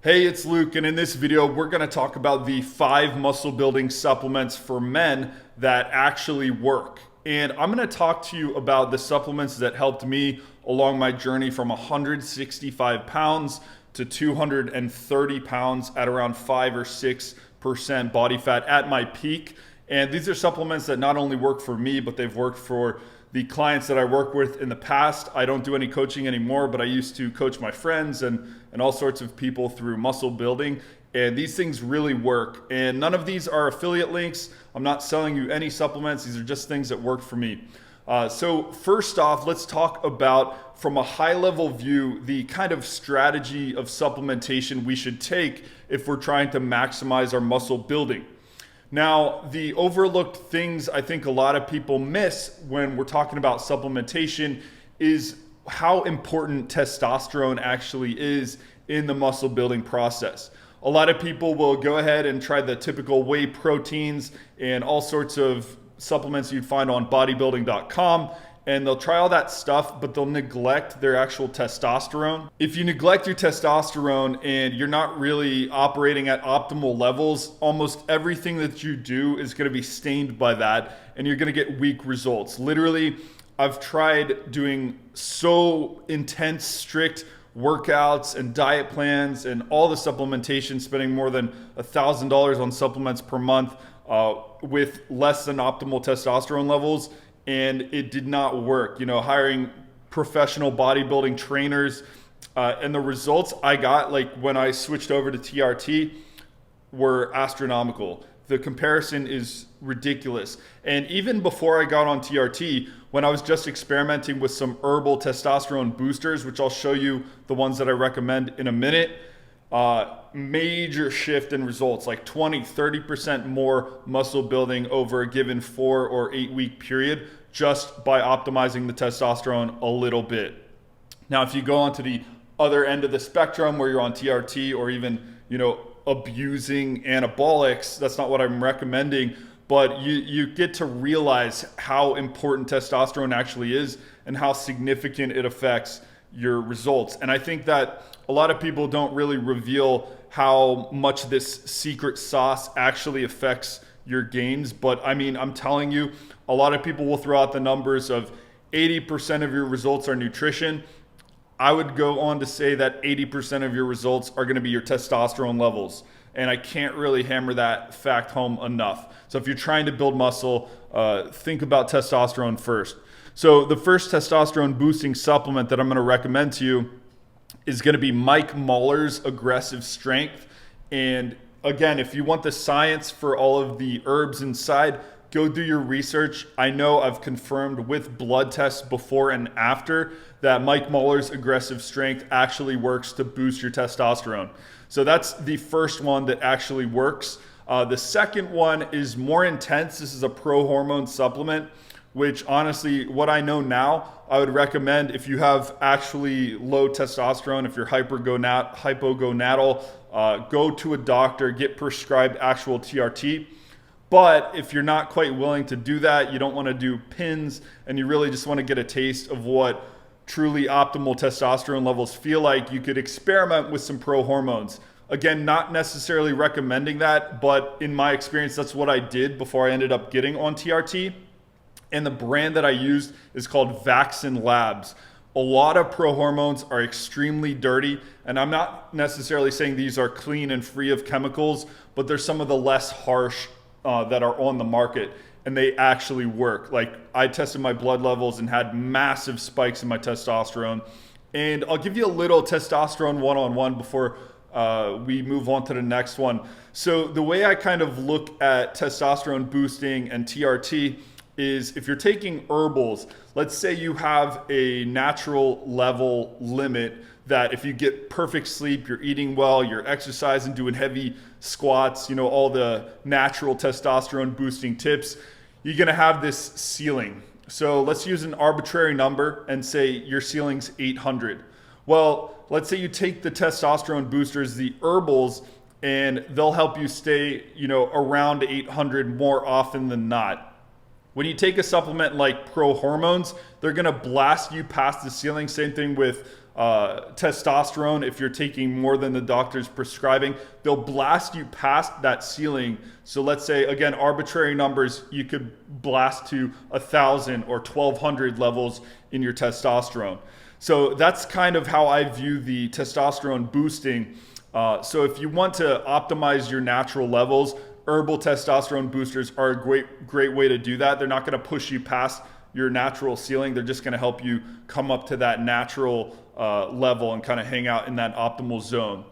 Hey, it's Luke, and in this video, we're gonna talk about the 5 muscle building supplements for men that actually work. And I'm gonna talk to you about the supplements that helped me along my journey from 165 pounds to 230 pounds at around 5 or 6% body fat at my peak. And these are supplements that not only work for me, but they've worked for the clients that I work with in the past. I don't do any coaching anymore, but I used to coach my friends and all sorts of people through muscle building. And these things really work. And none of these are affiliate links. I'm not selling you any supplements. These are just things that work for me. So first off, let's talk about, from a high level view, the kind of strategy of supplementation we should take if we're trying to maximize our muscle building. Now, the overlooked things I think a lot of people miss when we're talking about supplementation is how important testosterone actually is in the muscle building process. A lot of people will go ahead and try the typical whey proteins and all sorts of supplements you'd find on bodybuilding.com, and they'll try all that stuff, but they'll neglect their actual testosterone. If you neglect your testosterone and you're not really operating at optimal levels, almost everything that you do is going to be stained by that, and you're going to get weak results. Literally, I've tried doing so intense, strict workouts and diet plans and all the supplementation, spending more than $1,000 on supplements per month with less than optimal testosterone levels, and it did not work. You know, hiring professional bodybuilding trainers, and the results I got, like when I switched over to TRT, were astronomical. The comparison is ridiculous. And even before I got on TRT, when I was just experimenting with some herbal testosterone boosters, which I'll show you the ones that I recommend in a minute, major shift in results, like 20-30% more muscle building over a given 4 or 8 week period, just by optimizing the testosterone a little bit. Now, if you go on to the other end of the spectrum where you're on TRT or even, abusing anabolics, that's not what I'm recommending, but you get to realize how important testosterone actually is and how significant it affects your results. And I think that a lot of people don't really reveal how much this secret sauce actually affects your gains. But I mean, I'm telling you, a lot of people will throw out the numbers of 80% of your results are nutrition. I would go on to say that 80% of your results are going to be your testosterone levels. And I can't really hammer that fact home enough. So if you're trying to build muscle, think about testosterone first. So the first testosterone boosting supplement that I'm going to recommend to you is going to be Mike Mahler's Aggressive Strength. And again, if you want the science for all of the herbs inside, go do your research. I know I've confirmed with blood tests before and after that Mike Mahler's Aggressive Strength actually works to boost your testosterone. So that's the first one that actually works. The second one is more intense. This is a pro-hormone supplement, which honestly, what I know now, I would recommend if you have actually low testosterone, if you're hypogonadal, go to a doctor, get prescribed actual TRT. But if you're not quite willing to do that, you don't want to do pins, and you really just want to get a taste of what truly optimal testosterone levels feel like, you could experiment with some pro hormones. Again, not necessarily recommending that, but in my experience, that's what I did before I ended up getting on TRT. And the brand that I used is called Vaccine Labs. A lot of pro hormones are extremely dirty, and I'm not necessarily saying these are clean and free of chemicals, but they're some of the less harsh that are on the market, and they actually work. Like, I tested my blood levels and had massive spikes in my testosterone. And I'll give you a little testosterone one-on-one before we move on to the next one. So the way I kind of look at testosterone boosting and TRT is, if you're taking herbals, let's say you have a natural level limit that if you get perfect sleep, you're eating well, you're exercising, doing heavy squats, all the natural testosterone boosting tips, you're gonna have this ceiling. So let's use an arbitrary number and say your ceiling's 800. Well, let's say you take the testosterone boosters, the herbals, and they'll help you stay, around 800 more often than not. When you take a supplement like Pro Hormones, they're gonna blast you past the ceiling. Same thing with testosterone, if you're taking more than the doctor's prescribing, they'll blast you past that ceiling. So let's say, again, arbitrary numbers, you could blast to 1,000 or 1,200 levels in your testosterone. So that's kind of how I view the testosterone boosting. So if you want to optimize your natural levels, herbal testosterone boosters are a great way to do that. They're not going to push you past your natural ceiling. They're just going to help you come up to that natural level and kind of hang out in that optimal zone.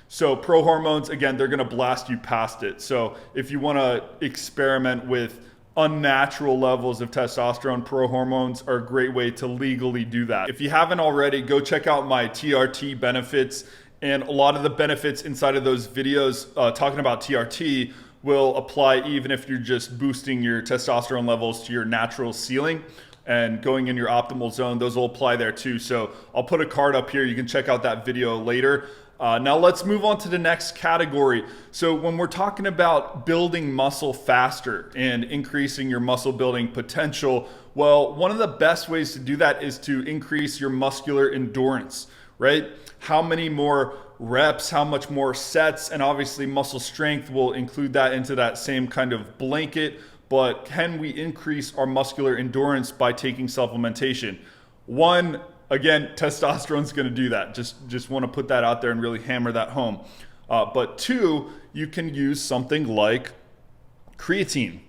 So pro hormones, again, they're going to blast you past it. So if you want to experiment with unnatural levels of testosterone, pro hormones are a great way to legally do that. If you haven't already, go check out my TRT benefits. And a lot of the benefits inside of those videos talking about TRT will apply even if you're just boosting your testosterone levels to your natural ceiling and going in your optimal zone. Those will apply there too. So I'll put a card up here. You can check out that video later. Now let's move on to the next category. So when we're talking about building muscle faster and increasing your muscle building potential, well, one of the best ways to do that is to increase your muscular endurance, right? How many more reps, how much more sets, and obviously muscle strength will include that into that same kind of blanket. But can we increase our muscular endurance by taking supplementation? One, again, testosterone is going to do that. Just want to put that out there and really hammer that home. But two, you can use something like creatine.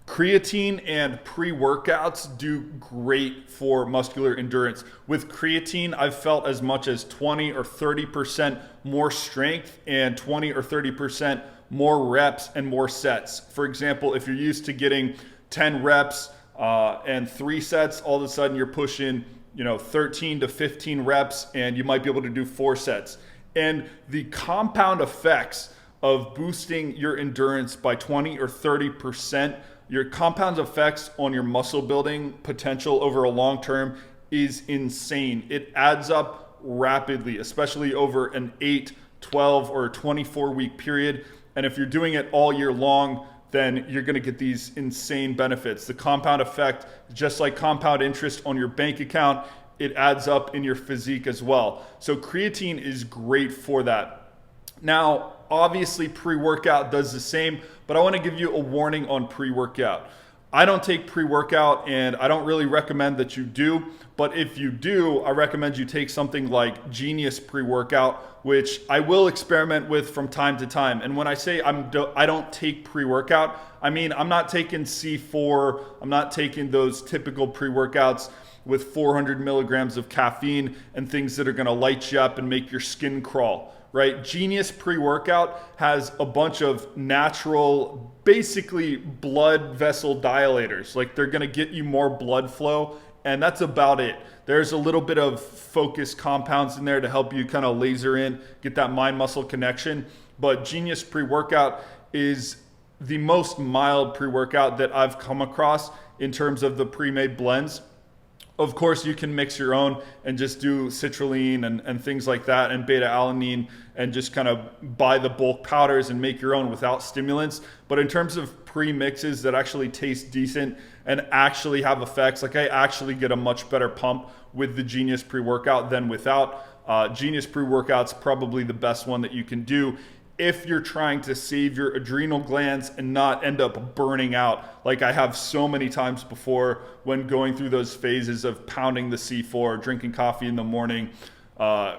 Creatine and pre-workouts do great for muscular endurance. With creatine, I've felt as much as 20 or 30% more strength and 20 or 30% more reps and more sets. For example, if you're used to getting 10 reps and 3 sets, all of a sudden you're pushing 13 to 15 reps and you might be able to do 4 sets. And the compound effects of boosting your endurance by 20 or 30%, your compound effects on your muscle building potential over a long term is insane. It adds up rapidly, especially over an 8, 12, or 24 week period. And if you're doing it all year long, then you're going to get these insane benefits. The compound effect, just like compound interest on your bank account, it adds up in your physique as well. So creatine is great for that. Now, obviously pre-workout does the same, but I want to give you a warning on pre-workout. I don't take pre-workout and I don't really recommend that you do, but if you do, I recommend you take something like Genius pre-workout, which I will experiment with from time to time. And when I say I don't take pre-workout, I mean I'm not taking C4, I'm not taking those typical pre-workouts with 400 milligrams of caffeine and things that are going to light you up and make your skin crawl. Right? Genius pre-workout has a bunch of natural, basically blood vessel dilators. Like they're going to get you more blood flow, and that's about it. There's a little bit of focus compounds in there to help you kind of laser in, get that mind-muscle connection. But Genius pre-workout is the most mild pre-workout that I've come across in terms of the pre-made blends. Of course, you can mix your own and just do citrulline and things like that and beta-alanine and just kind of buy the bulk powders and make your own without stimulants. But in terms of pre-mixes that actually taste decent and actually have effects, like I actually get a much better pump with the Genius pre-workout than without. Genius pre-workout's probably the best one that you can do if you're trying to save your adrenal glands and not end up burning out like I have so many times before when going through those phases of pounding the C4, drinking coffee in the morning,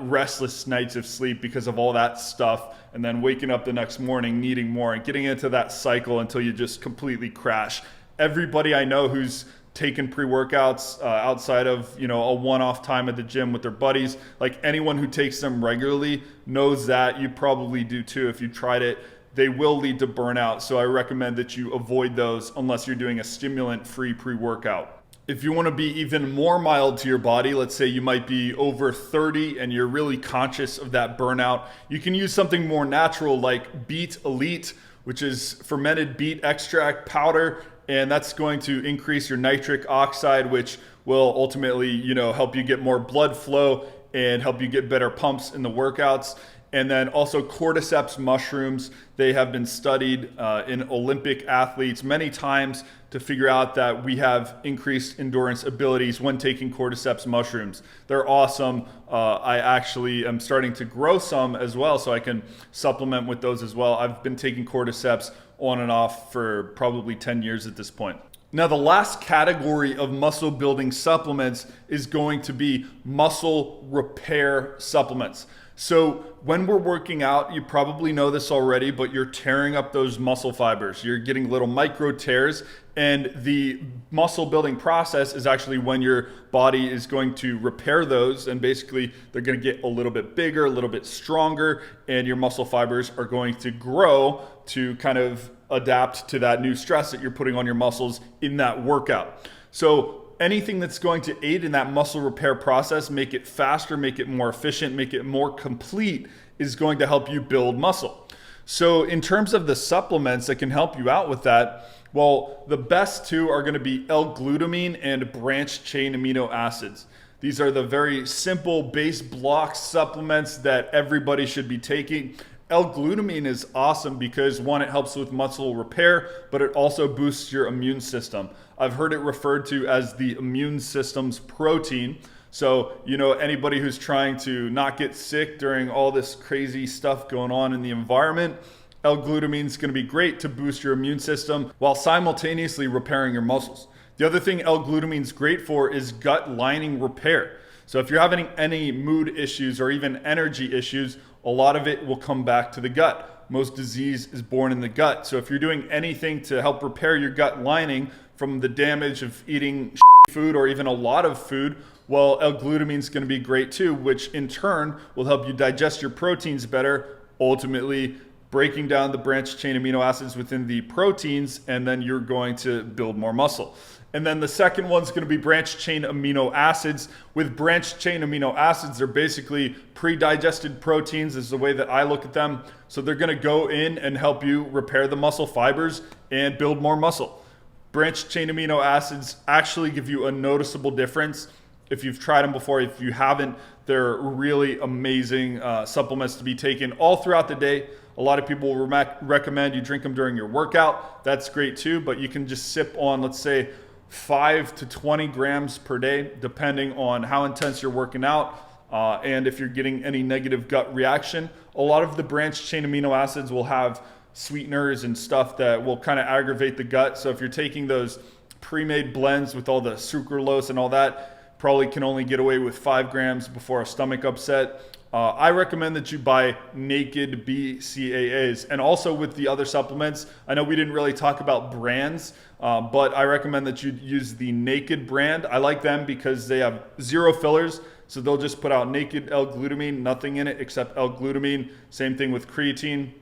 restless nights of sleep because of all that stuff, and then waking up the next morning needing more and getting into that cycle until you just completely crash. Everybody I know who's taken pre-workouts outside of a one-off time at the gym with their buddies, like anyone who takes them regularly knows that. You probably do too if you tried it. They will lead to burnout, so I recommend that you avoid those unless you're doing a stimulant-free pre-workout. If you want to be even more mild to your body, let's say you might be over 30 and you're really conscious of that burnout, you can use something more natural like Beet Elite, which is fermented beet extract powder. And that's going to increase your nitric oxide, which will ultimately, help you get more blood flow and help you get better pumps in the workouts. And then also cordyceps mushrooms. They have been studied in Olympic athletes many times to figure out that we have increased endurance abilities when taking cordyceps mushrooms. They're awesome. I actually am starting to grow some as well, so I can supplement with those as well. I've been taking cordyceps on and off for probably 10 years at this point. Now, the last category of muscle building supplements is going to be muscle repair supplements. So when we're working out, you probably know this already, but you're tearing up those muscle fibers. You're getting little micro tears, and the muscle building process is actually when your body is going to repair those, and basically they're going to get a little bit bigger, a little bit stronger, and your muscle fibers are going to grow to kind of adapt to that new stress that you're putting on your muscles in that workout. So anything that's going to aid in that muscle repair process, make it faster, make it more efficient, make it more complete, is going to help you build muscle. So in terms of the supplements that can help you out with that, well, the best two are going to be L-glutamine and branched chain amino acids. These are the very simple base block supplements that everybody should be taking. L-glutamine is awesome because, one, it helps with muscle repair, but it also boosts your immune system. I've heard it referred to as the immune system's protein. So, anybody who's trying to not get sick during all this crazy stuff going on in the environment, L-glutamine is going to be great to boost your immune system while simultaneously repairing your muscles. The other thing L-glutamine is great for is gut lining repair. So if you're having any mood issues or even energy issues, a lot of it will come back to the gut. Most disease is born in the gut. So if you're doing anything to help repair your gut lining from the damage of eating food or even a lot of food, well, L-glutamine is going to be great too, which in turn will help you digest your proteins better, ultimately breaking down the branched chain amino acids within the proteins, and then you're going to build more muscle. And then the second one's going to be branched chain amino acids. With branched chain amino acids, they're basically pre-digested proteins is the way that I look at them. So they're going to go in and help you repair the muscle fibers and build more muscle. Branched chain amino acids actually give you a noticeable difference. If you've tried them before, if you haven't, they're really amazing supplements to be taken all throughout the day. A lot of people will recommend you drink them during your workout. That's great too, but you can just sip on, let's say, 5 to 20 grams per day, depending on how intense you're working out and if you're getting any negative gut reaction. A lot of the branched chain amino acids will have sweeteners and stuff that will kind of aggravate the gut. So if you're taking those pre-made blends with all the sucralose and all that, probably can only get away with 5 grams before a stomach upset. I recommend that you buy naked BCAAs. And also with the other supplements, I know we didn't really talk about brands, but I recommend that you use the Naked brand. I like them because they have 0 fillers. So they'll just put out naked L-glutamine, nothing in it except L-glutamine. Same thing with creatine.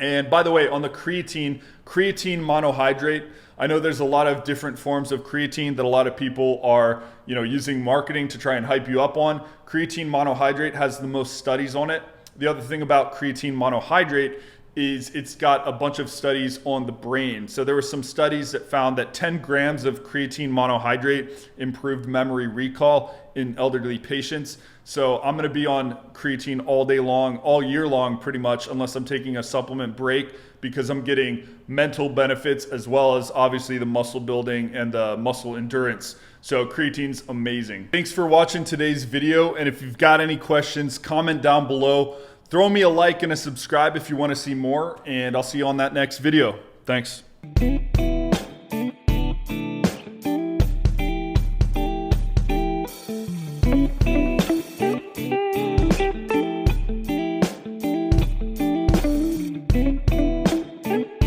And by the way, on the creatine monohydrate, I know there's a lot of different forms of creatine that a lot of people are, using marketing to try and hype you up on. Creatine monohydrate has the most studies on it. The other thing about creatine monohydrate is it's got a bunch of studies on the brain. So there were some studies that found that 10 grams of creatine monohydrate improved memory recall in elderly patients. So I'm going to be on creatine all day long, all year long, pretty much, unless I'm taking a supplement break, because I'm getting mental benefits as well as obviously the muscle building and the muscle endurance. So creatine's amazing. Thanks for watching today's video. And if you've got any questions, comment down below. Throw me a like and a subscribe if you want to see more, and I'll see you on that next video. Thanks.